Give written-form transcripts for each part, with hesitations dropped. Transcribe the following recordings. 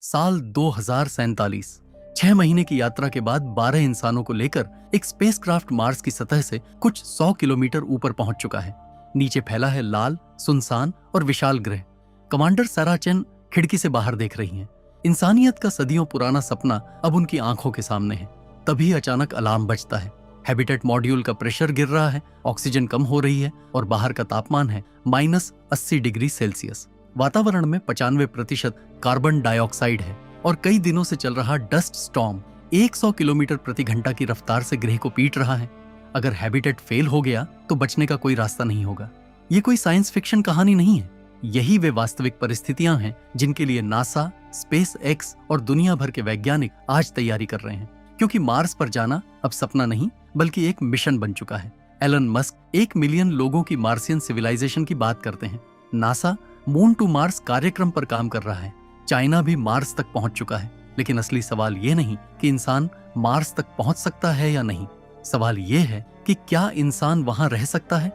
साल 2047। 6 महीने की यात्रा के बाद 12 इंसानों को लेकर एक स्पेसक्राफ्ट मार्स की सतह से कुछ 100 किलोमीटर ऊपर पहुंच चुका है। नीचे फैला है लाल, सुनसान और विशाल ग्रह। कमांडर सारा चेन खिड़की से बाहर देख रही हैं। इंसानियत का सदियों पुराना सपना अब उनकी आंखों के सामने है। तभी अचानक अलार्म बजता है। हैबिटेट मॉड्यूल का प्रेशर गिर रहा है, ऑक्सीजन कम हो रही है और बाहर का तापमान है -80 डिग्री सेल्सियस। वातावरण में 95% कार्बन डाइऑक्साइड है और कई दिनों से चल रहा डस्ट स्टॉर्म 100 किलोमीटर प्रति घंटा की रफ्तार से ग्रह को पीट रहा है। अगर हैबिटेट फेल हो गया तो बचने का कोई रास्ता नहीं होगा। ये कोई साइंस फिक्शन कहानी नहीं है, यही वे वास्तविक परिस्थितियां हैं जिनके लिए नासा, स्पेस एक्स और दुनिया भर के वैज्ञानिक आज तैयारी कर रहे हैं। क्योंकि मार्स पर जाना अब सपना नहीं बल्कि एक मिशन बन चुका है। एलन मस्क 1 मिलियन लोगों की मार्सियन सिविलाइजेशन की बात करते हैं। नासा मून टू मार्स कार्यक्रम पर काम कर रहा है। चाइना भी मार्स तक पहुंच चुका है। लेकिन असली सवाल ये नहीं कि इंसान मार्स तक पहुंच सकता है या नहीं। सवाल ये है कि क्या इंसान वहां रह सकता है।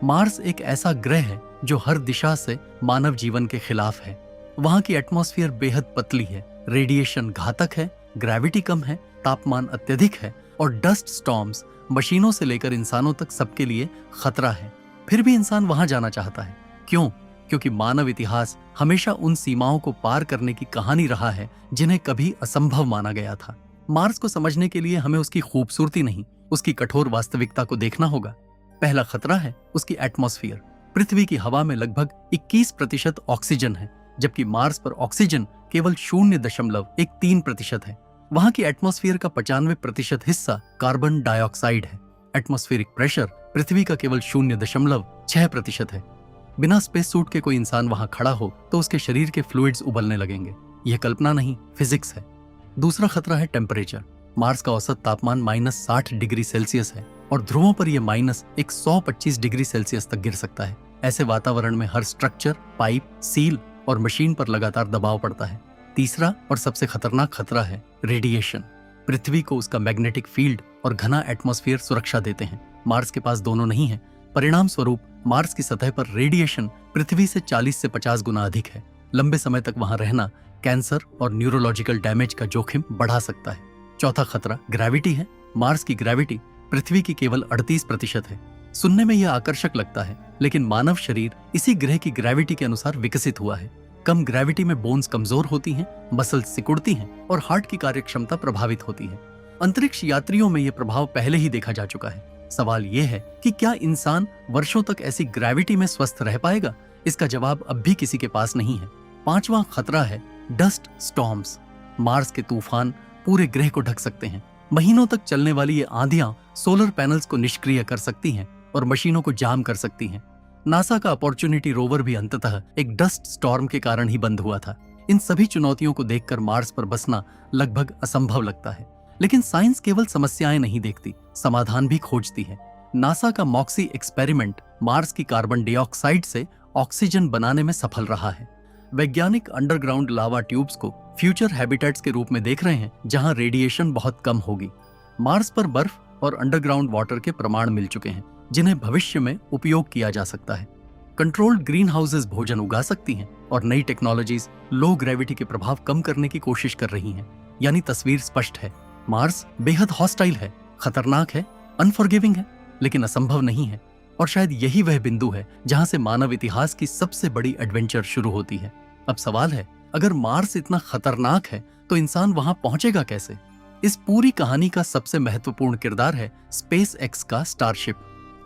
मार्स एक ऐसा ग्रह है जो हर दिशा से मानव जीवन के खिलाफ है। वहां की एटमॉस्फेयर बेहद पतली है, रेडिएशन घातक है, ग्रेविटी कम है, तापमान अत्यधिक है और डस्ट स्टॉर्म्स मशीनों से लेकर इंसानों तक सबके लिए खतरा है। फिर भी इंसान वहां जाना चाहता है। क्यों? क्योंकि मानव इतिहास हमेशा उन सीमाओं को पार करने की कहानी रहा है जिन्हें कभी असंभव माना गया था। मार्स को समझने के लिए हमें उसकी खूबसूरती नहीं, उसकी कठोर वास्तविकता को देखना होगा। पहला खतरा है उसकी एटमॉस्फेयर। पृथ्वी की हवा में लगभग 21% ऑक्सीजन है, जबकि मार्स पर ऑक्सीजन केवल 0.13% है। वहां की एटमॉस्फेयर का 95% हिस्सा कार्बन डाइऑक्साइड है। एटमॉस्फेरिक प्रेशर पृथ्वी का केवल 0.6% है। बिना स्पेस सूट के कोई इंसान वहां खड़ा हो तो उसके शरीर के फ्लूइड्स उबलने लगेंगे। यह कल्पना नहीं, फिजिक्स है। दूसरा खतरा है टेम्परेचर। मार्स का औसत तापमान -60 डिग्री सेल्सियस है और ध्रुवों पर यह -125 डिग्री सेल्सियस तक गिर सकता है। ऐसे वातावरण में हर स्ट्रक्चर, पाइप, सील और मशीन पर लगातार दबाव पड़ता है। तीसरा और सबसे खतरनाक खतरा है रेडिएशन। पृथ्वी को उसका मैग्नेटिक फील्ड और घना एटमॉस्फेयर सुरक्षा देते हैं। मार्स के पास दोनों नहीं है। परिणाम स्वरूप मार्स की सतह पर रेडिएशन पृथ्वी से 40 से 50 गुना अधिक है। लंबे समय तक वहां रहना कैंसर और न्यूरोलॉजिकल डैमेज का जोखिम बढ़ा सकता है। चौथा खतरा ग्रेविटी है। मार्स की ग्रेविटी पृथ्वी की केवल 38% है। सुनने में यह आकर्षक लगता है, लेकिन मानव शरीर इसी ग्रह की ग्रेविटी के अनुसार विकसित हुआ है। कम ग्रेविटी में बोन्स कमजोर होती हैं, मसल्स सिकुड़ती हैं और हार्ट की कार्यक्षमता प्रभावित होती है। अंतरिक्ष यात्रियों में यह प्रभाव पहले ही देखा जा चुका है। सवाल यह है कि क्या इंसान वर्षों तक ऐसी ग्रेविटी में स्वस्थ रह पाएगा? इसका जवाब अब भी किसी के पास नहीं है। पांचवा खतरा है डस्ट स्टॉर्म्स। मार्स के तूफान पूरे ग्रह को ढक सकते हैं। महीनों तक चलने वाली ये आंधियां सोलर पैनल्स को निष्क्रिय कर सकती हैं और मशीनों को जाम कर सकती हैं। नासा का अपॉर्चुनिटी रोवर भी अंततः एक डस्ट स्टॉर्म के कारण ही बंद हुआ था। इन सभी चुनौतियों को देखकर मार्स पर बसना लगभग असंभव लगता है। लेकिन साइंस केवल समस्याएं नहीं देखती, समाधान भी खोजती है। नासा का मॉक्सी एक्सपेरिमेंट मार्स की कार्बन डाइऑक्साइड से ऑक्सीजन बनाने में सफल रहा है। वैज्ञानिक अंडरग्राउंड लावा ट्यूब्स को फ्यूचर हैबिटेट्स के रूप में देख रहे हैं, जहां रेडिएशन बहुत कम होगी। मार्स पर बर्फ और अंडरग्राउंड वाटर के प्रमाण मिल चुके हैं, जिन्हें भविष्य में उपयोग किया जा सकता है। कंट्रोल्ड ग्रीन हाउसेस भोजन उगा सकती हैं और नई टेक्नोलॉजीज लो ग्रेविटी के प्रभाव कम करने की कोशिश कर रही हैं। यानी तस्वीर स्पष्ट है, मार्स बेहद हॉस्टाइल है, खतरनाक है, अनफॉरगिविंग है, लेकिन असंभव नहीं है। और शायद यही वह बिंदु है जहां से मानव इतिहास की सबसे बड़ी एडवेंचर शुरू होती है। अब सवाल है, अगर मार्स इतना खतरनाक है तो इंसान वहां पहुंचेगा कैसे? इस पूरी कहानी का सबसे महत्वपूर्ण किरदार है स्पेस एक्स का स्टारशिप।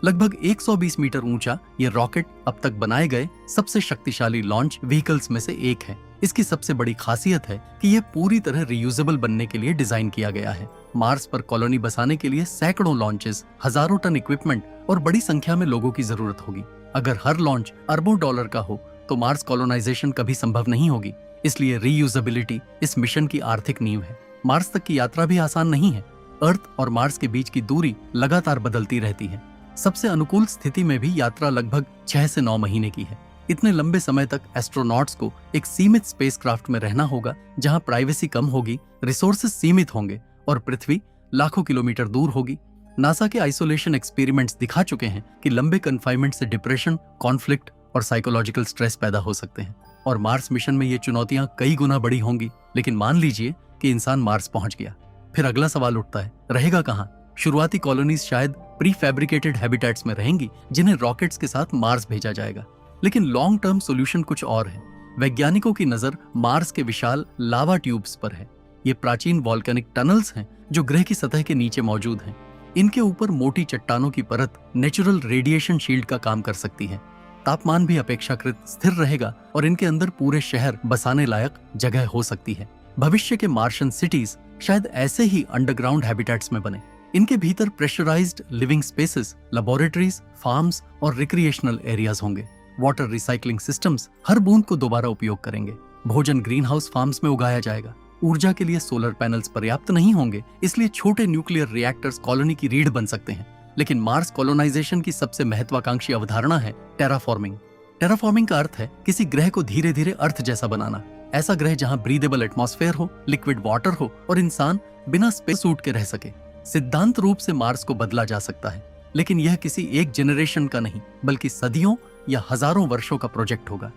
लगभग 120 मीटर ऊंचा ये रॉकेट अब तक बनाए गए सबसे शक्तिशाली लॉन्च व्हीकल्स में से एक है। इसकी सबसे बड़ी खासियत है कि यह पूरी तरह रियूजेबल बनने के लिए डिजाइन किया गया है। मार्स पर कॉलोनी बसाने के लिए सैकड़ों लॉन्चेस, हजारों टन इक्विपमेंट और बड़ी संख्या में लोगों की जरूरत होगी। अगर हर लॉन्च अरबों डॉलर का हो तो मार्स कॉलोनाइजेशन कभी संभव नहीं होगी। इसलिए रीयूजेबिलिटी इस मिशन की आर्थिक नींव है। मार्स तक की यात्रा भी आसान नहीं है। अर्थ और मार्स के बीच की दूरी लगातार बदलती रहती है। सबसे अनुकूल स्थिति में भी यात्रा लगभग 6 से 9 महीने की है। इतने लंबे समय तक एस्ट्रोनॉट्स को एक सीमित स्पेसक्राफ्ट में रहना होगा, जहां प्राइवेसी कम होगी, रिसोर्सेज सीमित होंगे और पृथ्वी लाखों किलोमीटर दूर होगी। नासा के आइसोलेशन एक्सपेरिमेंट्स दिखा चुके हैं कि लंबे कन्फाइनमेंट से डिप्रेशन, कॉन्फ्लिक्ट और साइकोलॉजिकल स्ट्रेस पैदा हो सकते हैं। और मार्स मिशन में ये चुनौतियां कई गुना बड़ी होंगी। लेकिन मान लीजिए कि इंसान मार्स पहुंच गया, फिर अगला सवाल उठता है, रहेगा कहां? शुरुआती कॉलोनीज शायद प्री फैब्रिकेटेड हैबिटेट्स में रहेंगी जिन्हें रॉकेट्स के साथ मार्स भेजा जाएगा। लेकिन लॉन्ग टर्म सोल्यूशन कुछ और है। वैज्ञानिकों की नजर मार्स के विशाल लावा ट्यूब्स पर है। ये प्राचीन वॉल्केनिक टनल्स हैं जो ग्रह की सतह के नीचे मौजूद हैं। इनके ऊपर मोटी चट्टानों की परत नेचुरल रेडिएशन शील्ड का काम कर सकती है। तापमान भी अपेक्षाकृत स्थिर रहेगा और इनके अंदर पूरे शहर बसाने लायक जगह हो सकती है। भविष्य के मार्शियन सिटीज शायद ऐसे ही अंडरग्राउंड हैबिटेट्स में बने। इनके भीतर pressurised living spaces, laboratories, farms और रिक्रिएशनल एरियाज होंगे। वाटर रिसाइकलिंग सिस्टम्स हर बूंद को दोबारा उपयोग करेंगे। भोजन ग्रीन हाउस फार्म्स में उगाया जाएगा। ऊर्जा के लिए सोलर पैनल्स पर्याप्त नहीं होंगे, इसलिए छोटे न्यूक्लियर रिएक्टर्स कॉलोनी की रीढ़ बन सकते हैं। लेकिन मार्स कॉलोनाइजेशन की सबसे महत्वाकांक्षी अवधारणा है टेराफॉर्मिंग। टेराफॉर्मिंग का अर्थ है किसी ग्रह को धीरे धीरे अर्थ जैसा बनाना। ऐसा ग्रह जहां ब्रीदेबल एटमॉस्फेयर हो, लिक्विड वाटर हो और इंसान बिना स्पेस सूट के रह सके। सिद्धांत रूप से मार्स को बदला जा सकता है, लेकिन यह किसी एक जनरेशन का नहीं बल्कि सदियों या हजारों वर्षों का प्रोजेक्ट होगा।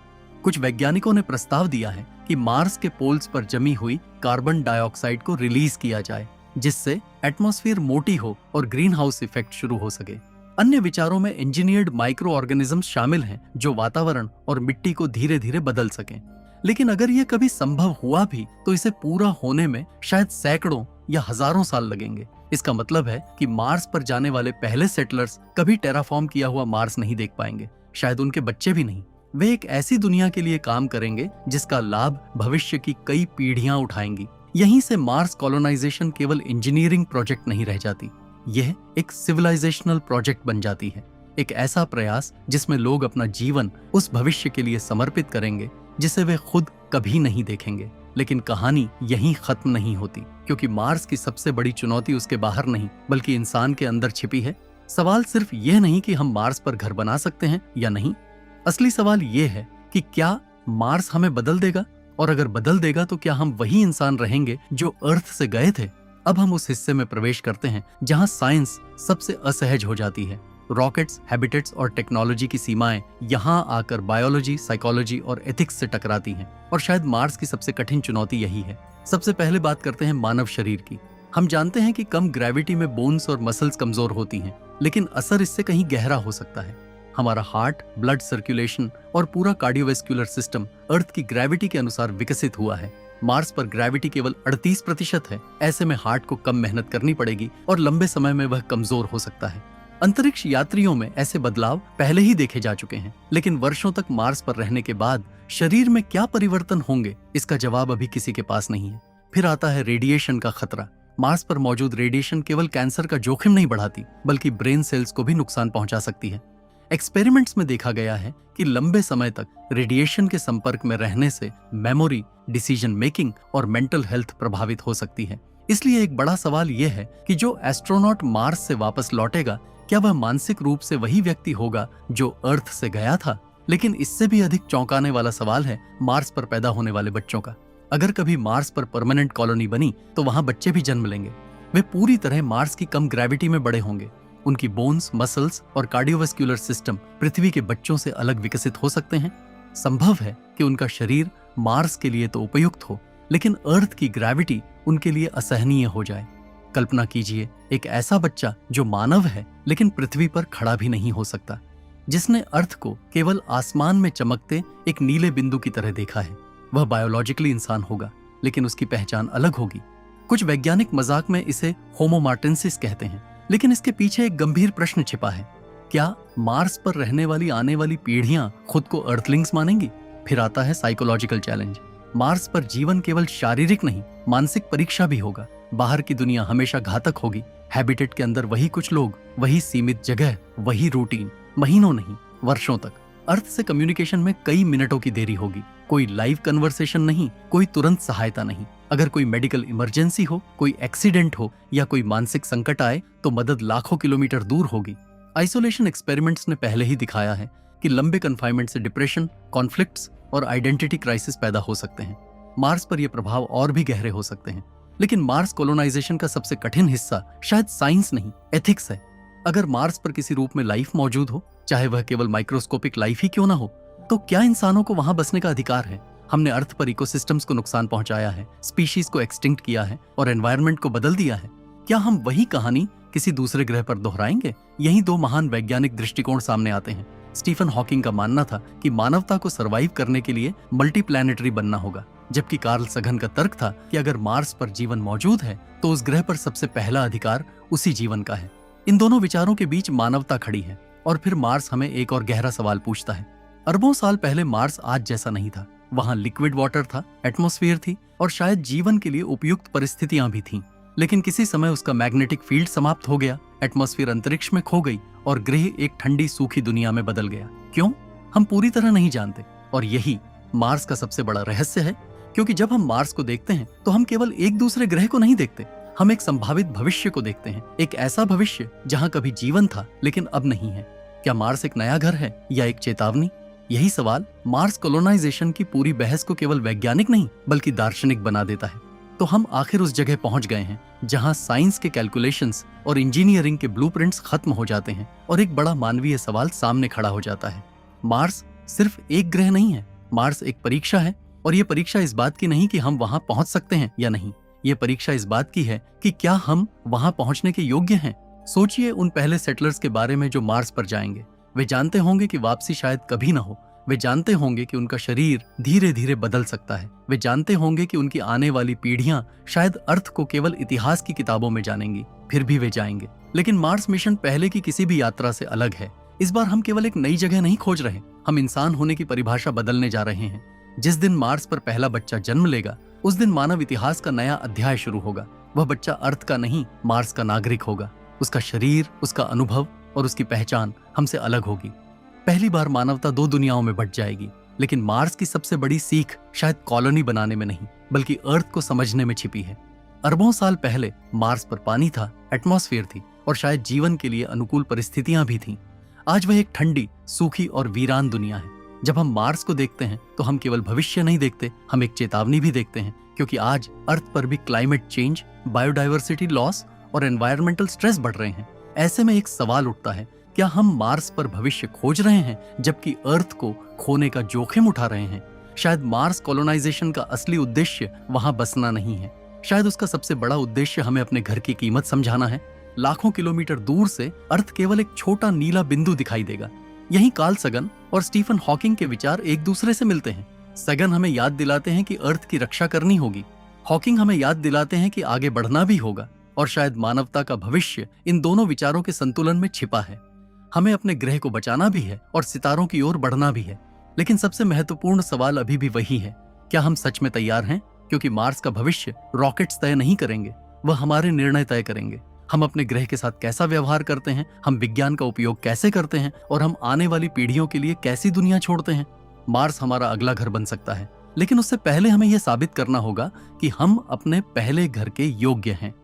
कुछ वैज्ञानिकों ने प्रस्ताव दिया है कि मार्स के पोल्स पर जमी हुई कार्बन डाइऑक्साइड को रिलीज किया जाए, जिससे एटमॉस्फेयर मोटी हो और ग्रीन हाउस इफेक्ट शुरू हो सके। अन्य विचारों में इंजीनियर्ड माइक्रो ऑर्गेनिजम्स शामिल हैं जो वातावरण और मिट्टी को धीरे धीरे बदल सकें। लेकिन अगर यह कभी संभव हुआ भी तो इसे पूरा होने में शायद सैकड़ों या हजारों साल लगेंगे। इसका मतलब है कि मार्स पर जाने वाले पहले सेटलर्स कभी टेराफॉर्म किया हुआ मार्स नहीं देख पाएंगे, शायद उनके बच्चे भी नहीं। वे एक ऐसी दुनिया के लिए काम करेंगे जिसका लाभ भविष्य की कई पीढ़ियां उठाएंगी। यहीं से मार्स कॉलोनाइजेशन केवल इंजीनियरिंग प्रोजेक्ट नहीं रह जाती, यह एक सिविलाइजेशनल प्रोजेक्ट बन जाती है। एक ऐसा प्रयास जिसमें लोग अपना जीवन उस भविष्य के लिए समर्पित करेंगे जिसे वे खुद कभी नहीं देखेंगे। लेकिन कहानी यहीं खत्म नहीं होती, क्योंकि मार्स की सबसे बड़ी चुनौती उसके बाहर नहीं बल्कि इंसान के अंदर छिपी है। सवाल सिर्फ यह नहीं कि हम मार्स पर घर बना सकते हैं या नहीं, असली सवाल यह है कि क्या मार्स हमें बदल देगा, और अगर बदल देगा तो क्या हम वही इंसान रहेंगे जो अर्थ से गए थे। अब हम उस हिस्से में प्रवेश करते हैं जहां साइंस सबसे असहज हो जाती है। रॉकेट्स, हैबिटेट्स और टेक्नोलॉजी की सीमाएं यहां आकर बायोलॉजी, साइकोलॉजी और एथिक्स से टकराती हैं, और शायद मार्स की सबसे कठिन चुनौती यही है। सबसे पहले बात करते हैं मानव शरीर की। हम जानते हैं कि कम ग्रेविटी में बोन्स और मसल्स कमजोर होती हैं, लेकिन असर इससे कहीं गहरा हो सकता है। हमारा हार्ट, ब्लड सर्कुलेशन और पूरा कार्डियोवैस्कुलर सिस्टम अर्थ की ग्रेविटी के अनुसार विकसित हुआ है। मार्स पर ग्रेविटी केवल 38% है। ऐसे में हार्ट को कम मेहनत करनी पड़ेगी और लंबे समय में वह कमजोर हो सकता है। अंतरिक्ष यात्रियों में ऐसे बदलाव पहले ही देखे जा चुके हैं, लेकिन वर्षों तक मार्स पर रहने के बाद शरीर में क्या परिवर्तन होंगे, इसका जवाब अभी किसी के पास नहीं है। फिर आता है रेडिएशन का खतरा। मार्स पर मौजूद रेडिएशन केवल कैंसर का जोखिम नहीं बढ़ाती, बल्कि ब्रेन सेल्स को भी नुकसान पहुंचा सकती है। एक्सपेरिमेंट्स में देखा गया है कि लंबे समय तक रेडिएशन के संपर्क में रहने से मेमोरी, डिसीजन मेकिंग और मेंटल हेल्थ प्रभावित हो सकती है। इसलिए एक बड़ा सवाल यह है कि जो एस्ट्रोनॉट मार्स से वापस लौटेगा, क्या वह मानसिक रूप से वही व्यक्ति होगा जो अर्थ से गया था? लेकिन इससे भी अधिक चौंकाने वाला सवाल है मार्स पर पैदा होने वाले बच्चों का। अगर कभी मार्स पर परमानेंट कॉलोनी बनी तो वहां बच्चे भी जन्म लेंगे। वे पूरी तरह मार्स की कम ग्रेविटी में बड़े होंगे। उनकी बोन्स, मसल्स और कार्डियोवैस्कुलर सिस्टम पृथ्वी के बच्चों से अलग विकसित हो सकते हैं। संभव है कि उनका शरीर मार्स के लिए तो उपयुक्त हो, लेकिन अर्थ की ग्रेविटी उनके लिए असहनीय हो जाए। कल्पना कीजिए एक ऐसा बच्चा जो मानव है लेकिन पृथ्वी पर खड़ा भी नहीं हो सकता, जिसने अर्थ को केवल आसमान में चमकते एक नीले बिंदु की तरह देखा है। वह बायोलॉजिकली इंसान होगा, लेकिन उसकी पहचान अलग होगी। कुछ वैज्ञानिक मजाक में इसे होमोमार्टेंसिस कहते हैं, लेकिन इसके पीछे एक गंभीर प्रश्न छिपा है। क्या मार्स पर रहने वाली आने वाली पीढ़ियां खुद को अर्थलिंग्स मानेंगी? फिर आता है साइकोलॉजिकल चैलेंज। मार्स पर जीवन केवल शारीरिक नहीं, मानसिक परीक्षा भी होगा। बाहर की दुनिया हमेशा घातक होगी। हैबिटेट के अंदर वही कुछ लोग, वही सीमित जगह, वही रूटीन, महीनों नहीं वर्षों तक। अर्थ से कम्युनिकेशन में कई मिनटों की देरी होगी। कोई लाइव कन्वर्सेशन नहीं, कोई तुरंत सहायता नहीं। अगर कोई मेडिकल इमरजेंसी हो, कोई एक्सीडेंट हो या कोई मानसिक संकट आए तो मदद लाखों किलोमीटर दूर होगी। आइसोलेशन एक्सपेरिमेंट्स ने पहले ही दिखाया है कि लंबे कन्फाइनमेंट से डिप्रेशन, कॉन्फ्लिक्ट्स और आइडेंटिटी क्राइसिस पैदा हो सकते हैं। मार्स पर यह प्रभाव और भी गहरे हो सकते हैं। लेकिन मार्स कोलोनाइजेशन का सबसे कठिन हिस्सा शायद साइंस नहीं, एथिक्स है। अगर मार्स पर किसी रूप में लाइफ मौजूद हो, चाहे वह केवल माइक्रोस्कोपिक लाइफ ही क्यों ना हो, तो क्या इंसानों को वहां बसने का अधिकार है? हमने अर्थ पर इकोसिस्टम्स को नुकसान पहुंचाया है, स्पीशीज को एक्सटिंक्ट किया है और एनवायरनमेंट को बदल दिया है। क्या हम वही कहानी किसी दूसरे ग्रह पर दोहराएंगे? यही दो महान वैज्ञानिक दृष्टिकोण सामने आते हैं। स्टीफन हॉकिंग का मानना था कि मानवता को सरवाइव करने के लिए मल्टीप्लैनेटरी बनना होगा, जबकि कार्ल सगन का तर्क था कि अगर मार्स पर जीवन मौजूद है तो उस ग्रह पर सबसे पहला अधिकार उसी जीवन का है। इन दोनों विचारों के बीच मानवता खड़ी है और फिर मार्स हमें एक और गहरा सवाल पूछता है। अरबों साल पहले मार्स आज जैसा नहीं था। वहां लिक्विड वाटर था, एटमॉस्फेयर थी और शायद जीवन के लिए उपयुक्त परिस्थितियां भी थीं। लेकिन किसी समय उसका मैग्नेटिक फील्ड समाप्त हो गया, एटमॉस्फेयर अंतरिक्ष में खो गई और ग्रह एक ठंडी सूखी दुनिया में बदल गया। क्यों? हम पूरी तरह नहीं जानते और यही मार्स का सबसे बड़ा रहस्य है, क्योंकि जब हम मार्स को देखते हैं तो हम केवल एक दूसरे ग्रह को नहीं देखते, हम एक संभावित भविष्य को देखते हैं। एक ऐसा भविष्य जहां कभी जीवन था लेकिन अब नहीं है। क्या मार्स एक नया घर है या एक चेतावनी? यही सवाल मार्स कॉलोनाइजेशन की पूरी बहस को केवल वैज्ञानिक नहीं बल्कि दार्शनिक बना देता है। तो हम आखिर उस जगह पहुंच गए हैं जहां साइंस के कैलकुलेशंस और इंजीनियरिंग के ब्लूप्रिंट्स खत्म हो जाते हैं और एक बड़ा मानवीय सवाल सामने खड़ा हो जाता है। मार्स सिर्फ एक ग्रह नहीं है, मार्स एक परीक्षा है और ये परीक्षा इस बात की नहीं कि हम वहां पहुंच सकते हैं या नहीं। ये परीक्षा इस बात की है कि क्या हम वहां पहुंचने के योग्य हैं। सोचिए उन पहले सेटलर्स के बारे में जो मार्स पर जाएंगे। वे जानते होंगे कि वापसी शायद कभी ना हो। वे जानते होंगे कि उनका शरीर धीरे धीरे बदल सकता है। वे जानते होंगे कि उनकी आने वाली पीढ़ियां शायद अर्थ को केवल इतिहास की किताबों में जानेंगी, फिर भी वे जाएंगे। लेकिन मार्स मिशन पहले की किसी भी यात्रा से अलग है। इस बार हम केवल एक नई जगह नहीं खोज रहे, हम इंसान होने की परिभाषा बदलने जा रहे हैं। जिस दिन मार्स पर पहला बच्चा जन्म लेगा उस दिन मानव इतिहास का नया अध्याय शुरू होगा। वह बच्चा अर्थ का नहीं, मार्स का नागरिक होगा। उसका शरीर, उसका अनुभव और उसकी पहचान हमसे अलग होगी। पहली बार मानवता दो दुनियाओं में बंट जाएगी, लेकिन मार्स की सबसे बड़ी सीख शायद कॉलोनी बनाने में नहीं बल्कि अर्थ को समझने में छिपी है। अरबों साल पहले मार्स पर पानी था, एटमॉस्फेयर थी और शायद जीवन के लिए अनुकूल परिस्थितियां भी थीं। आज वह एक ठंडी, सूखी और वीरान दुनिया है। जब हम मार्स को देखते हैं तो हम केवल भविष्य नहीं देखते, हम एक चेतावनी भी देखते हैं, क्योंकि आज अर्थ पर भी क्लाइमेट चेंज, बायोडाइवर्सिटी लॉस और एनवायरमेंटल स्ट्रेस बढ़ रहे हैं। ऐसे में एक सवाल उठता है, क्या हम मार्स पर भविष्य खोज रहे हैं जबकि अर्थ को खोने का जोखिम उठा रहे हैं? शायद मार्स कॉलोनाइजेशन का असली उद्देश्य वहां बसना नहीं है। शायद उसका सबसे बड़ा उद्देश्य हमें अपने घर की कीमत समझाना है। लाखों किलोमीटर दूर से अर्थ केवल एक छोटा नीला बिंदु दिखाई देगा। यही कार्ल सगन और स्टीफन हॉकिंग के विचार एक दूसरे से मिलते हैं। सगन हमें याद दिलाते हैं कि अर्थ की रक्षा करनी होगी, हॉकिंग हमें याद दिलाते हैं कि आगे बढ़ना भी होगा। और शायद मानवता का भविष्य इन दोनों विचारों के संतुलन में छिपा है। हमें अपने ग्रह को बचाना भी है और सितारों की ओर बढ़ना भी है। लेकिन सबसे महत्वपूर्ण सवाल अभी भी वही है, क्या हम सच में तैयार हैं? क्योंकि मार्स का भविष्य रॉकेट्स तय नहीं करेंगे, वह हमारे निर्णय तय करेंगे। हम अपने ग्रह के साथ कैसा व्यवहार करते हैं, हम विज्ञान का उपयोग कैसे करते हैं और हम आने वाली पीढ़ियों के लिए कैसी दुनिया छोड़ते हैं। मार्स हमारा अगला घर बन सकता है, लेकिन उससे पहले हमें यह साबित करना होगा कि हम अपने पहले घर के योग्य हैं।